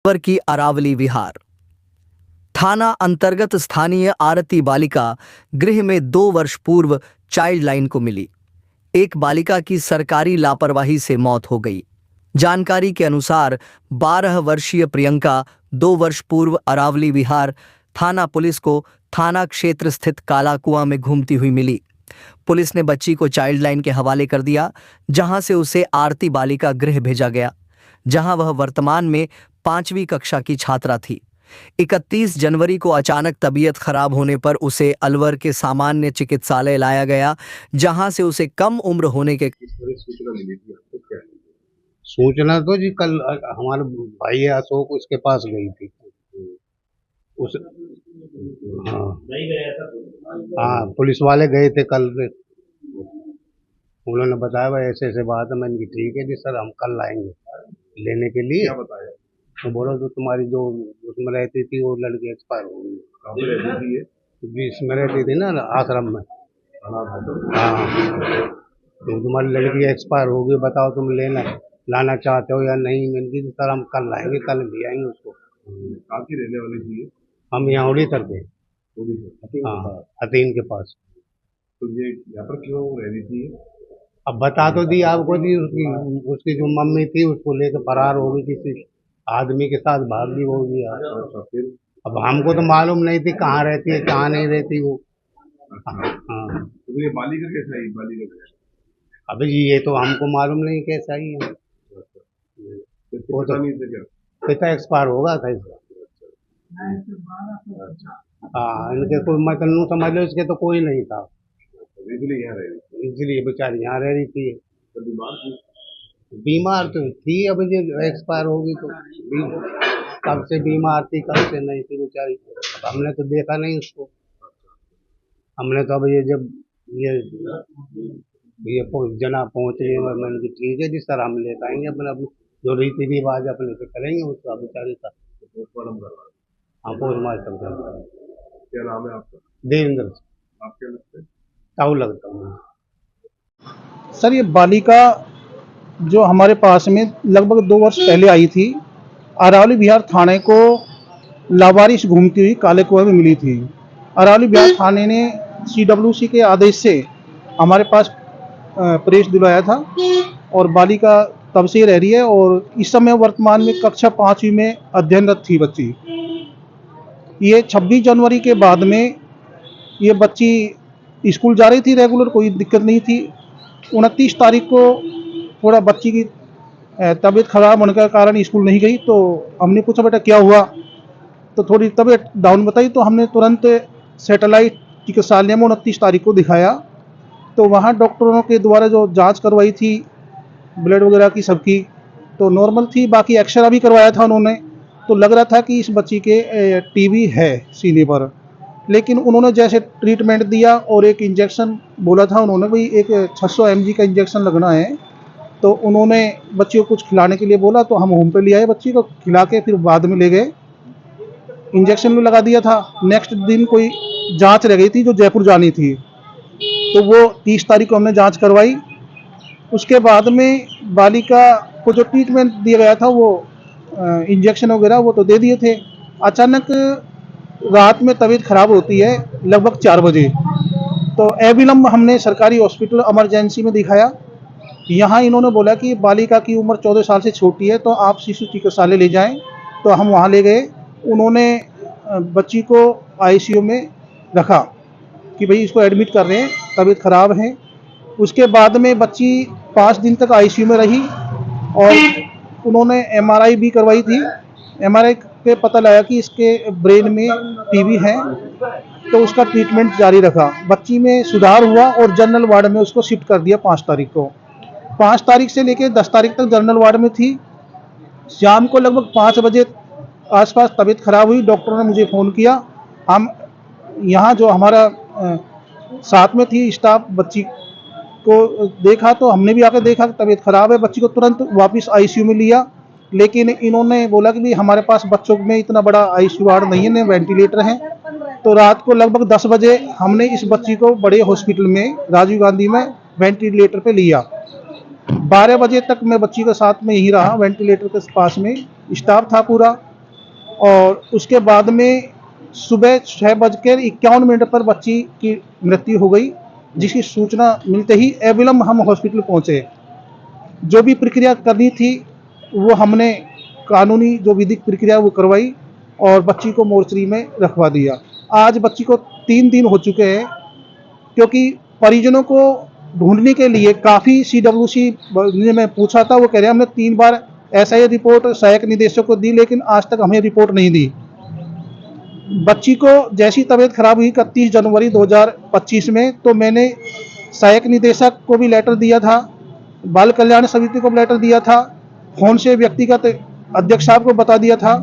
Transfer की अरावली विहार। थाना अंतर्गत स्थानीय आरती बालिका गृह में 2 वर्ष पूर्व चाइल्ड लाइन को मिली एक बालिका की सरकारी लापरवाही से मौत हो गई। जानकारी के अनुसार 12 वर्षीय प्रियंका 2 वर्ष पूर्व अरावली विहार थाना पुलिस को थाना क्षेत्र स्थित काला कुआं में घूमती हुई मिली। पुलिस ने बच्ची को चाइल्ड लाइन के हवाले कर दिया, जहां से उसे आरती बालिका गृह भेजा गया, जहां वह वर्तमान में 5वीं कक्षा की छात्रा थी। 31 जनवरी को अचानक तबीयत खराब होने पर उसे अलवर के सामान्य चिकित्सालय लाया गया, जहां से उसे कम उम्र होने के सूचना तो जी कल हमारे भाई अशोक उसके पास गई थी। उस हाँ पुलिस वाले गए थे कल। उन्होंने बताया भाई ऐसे ऐसे बात है। मैंने कहा ठीक है जी सर, हम कल लाएंगे लेने के लिए। तो बोलो तो तुम्हारी जो उसमें रहती थी वो लड़की एक्सपायर हो गई। जी इसमें रहती थी ना आश्रम में। हाँ तो तुम्हारी लड़की एक्सपायर हो गई, बताओ तुम लाना चाहते हो या नहीं। मैंने कहा सर हम कल लाएंगे, कल ले आएंगे उसको। आपकी रहने वाली थी? हम यहाँ उड़ी करते। हाँ हतीन के पास। तो ये यहाँ पर क्यों रह रही थी? अब बता तो दी आपको जी, उसकी जो मम्मी थी उसको लेकर फरार हो गई, किसी आदमी के साथ भाग गई हो गई। फिर अब हमको तो मालूम नहीं थी कहाँ रहती है कहाँ नहीं रहती वो। हाँ तो ये बालिका कैसा है? बालिका अभी जी ये तो हमको मालूम नहीं कैसा ही है। वो तो नहीं था क्या? पिता एक्सपायर होगा था इसका। हाँ इनके कोई मतलब समझ लो, इसके तो कोई नहीं था, इसलिए यहाँ रह रही थी। इसलिए बेचारी यहाँ रह रही थी। तो बीमार थी? बीमार तो थी, अब ये एक्सपायर होगी तो कब से बीमार थी कब से नहीं थी बेचारी। हमने तो देखा नहीं उसको। हमने तो अब ये जब ये जना पहुँच गए, मैंने कहा ठीक है जी सर हम ले पाएंगे अपने जो रीति रिवाज अपने से करेंगे उसका बेचारी का। पोस्टमार्टम करवा। हाँ पोस्टमार्टम करवा। क्या नाम है आपका? देवेंद्र। आप क्या लगते हैं? ताऊ लगता हूँ सर। ये बालिका जो हमारे पास में लगभग 2 वर्ष पहले आई थी, अरावली विहार थाने को लावारिस घूमती हुई काले कुएं में मिली थी। अरावली विहार थाने ने CWC के आदेश से हमारे पास प्रेस दिलवाया था और बालिका तब से रह रही है और इस समय वर्तमान में कक्षा 5वीं में अध्ययनरत थी बच्ची। ये 26 जनवरी के बाद में ये बच्ची स्कूल जा रही थी रेगुलर, कोई दिक्कत नहीं थी। 29 तारीख को थोड़ा बच्ची की तबीयत खराब होने के कारण स्कूल नहीं गई, तो हमने पूछा बेटा क्या हुआ, तो थोड़ी तबीयत डाउन बताई। तो हमने तुरंत सैटेलाइट चिकित्सालय में 29 तारीख को दिखाया, तो वहाँ डॉक्टरों के द्वारा जो जांच करवाई थी ब्लड वगैरह की सबकी तो नॉर्मल थी। बाकी एक्सरा भी करवाया था उन्होंने, तो लग रहा था कि इस बच्ची के TB है सीने पर। लेकिन उन्होंने जैसे ट्रीटमेंट दिया और एक इंजेक्शन बोला था उन्होंने, भाई एक 600 mg का इंजेक्शन लगना है, तो उन्होंने बच्ची को कुछ खिलाने के लिए बोला, तो हम होम पे ले आए, बच्ची को खिला के फिर बाद में ले गए, इंजेक्शन भी लगा दिया था। नेक्स्ट दिन कोई जांच रह गई थी जो जयपुर जानी थी, तो वो 30 तारीख को हमने जांच करवाई। उसके बाद में बालिका को जो ट्रीटमेंट दिया गया था वो इंजेक्शन वगैरह वो तो दे दिए थे। अचानक रात में तबीयत खराब होती है लगभग 4 बजे, तो अविलंब हमने सरकारी हॉस्पिटल इमरजेंसी में दिखाया। यहाँ इन्होंने बोला कि बालिका की उम्र 14 साल से छोटी है, तो आप शिशु चिकित्सालय ले जाएं। तो हम वहाँ ले गए, उन्होंने बच्ची को ICU में रखा कि भाई इसको एडमिट कर रहे हैं, तबीयत खराब है। उसके बाद में बच्ची 5 दिन तक ICU में रही और उन्होंने MRI भी करवाई थी। MRI पे पता लगा कि इसके ब्रेन में TB है, तो उसका ट्रीटमेंट जारी रखा। बच्ची में सुधार हुआ और जनरल वार्ड में उसको शिफ्ट कर दिया 5 तारीख को। 5 तारीख से लेकर 10 तारीख तक जनरल वार्ड में थी। शाम को लगभग 5 बजे आसपास तबीयत खराब हुई, डॉक्टरों ने मुझे फ़ोन किया। हम यहाँ जो हमारा साथ में थी स्टाफ बच्ची को देखा, तो हमने भी आकर देखा कि तबीयत खराब है, बच्ची को तुरंत वापस ICU में लिया। लेकिन इन्होंने बोला कि भाई हमारे पास बच्चों में इतना बड़ा ICU वार्ड नहीं है, न वेंटिलेटर है। तो रात को लगभग 10 बजे हमने इस बच्ची को बड़े हॉस्पिटल में राजीव गांधी में वेंटिलेटर पे लिया। 12 बजे तक मैं बच्ची के साथ में यहीं रहा, वेंटिलेटर के पास में स्टाफ था पूरा। और उसके बाद में सुबह 6:51 पर बच्ची की मृत्यु हो गई, जिसकी सूचना मिलते ही अविलंब हम हॉस्पिटल पहुंचे। जो भी प्रक्रिया करनी थी वो हमने कानूनी जो विधिक प्रक्रिया वो करवाई और बच्ची को मोर्चरी में रखवा दिया। आज बच्ची को 3 दिन हो चुके हैं, क्योंकि परिजनों को ढूंढने के लिए काफ़ी CWC ने मैं पूछा था, वो कह रहे हैं हमने 3 बार SI रिपोर्ट सहायक निदेशक को दी, लेकिन आज तक हमें रिपोर्ट नहीं दी। बच्ची को जैसी तबीयत खराब हुई 31 जनवरी 2025 में, तो मैंने सहायक निदेशक को भी लेटर दिया था, बाल कल्याण समिति को भी लेटर दिया था, फोन से व्यक्तिगत अध्यक्ष साहब को बता दिया था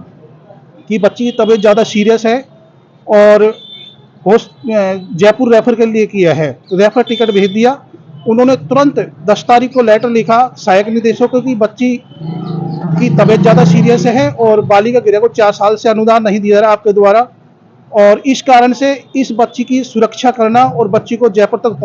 कि बच्ची की तबीयत ज़्यादा सीरियस है और जयपुर रेफर के लिए किया है। रेफर टिकट भेज दिया। उन्होंने तुरंत 10 तारीख को लेटर लिखा सहायक निदेशक को कि बच्ची की तबीयत ज़्यादा सीरियस है और बालिका गृह को 4 साल से अनुदान नहीं दिया जा रहा आपके द्वारा, और इस कारण से इस बच्ची की सुरक्षा करना और बच्ची को जयपुर तक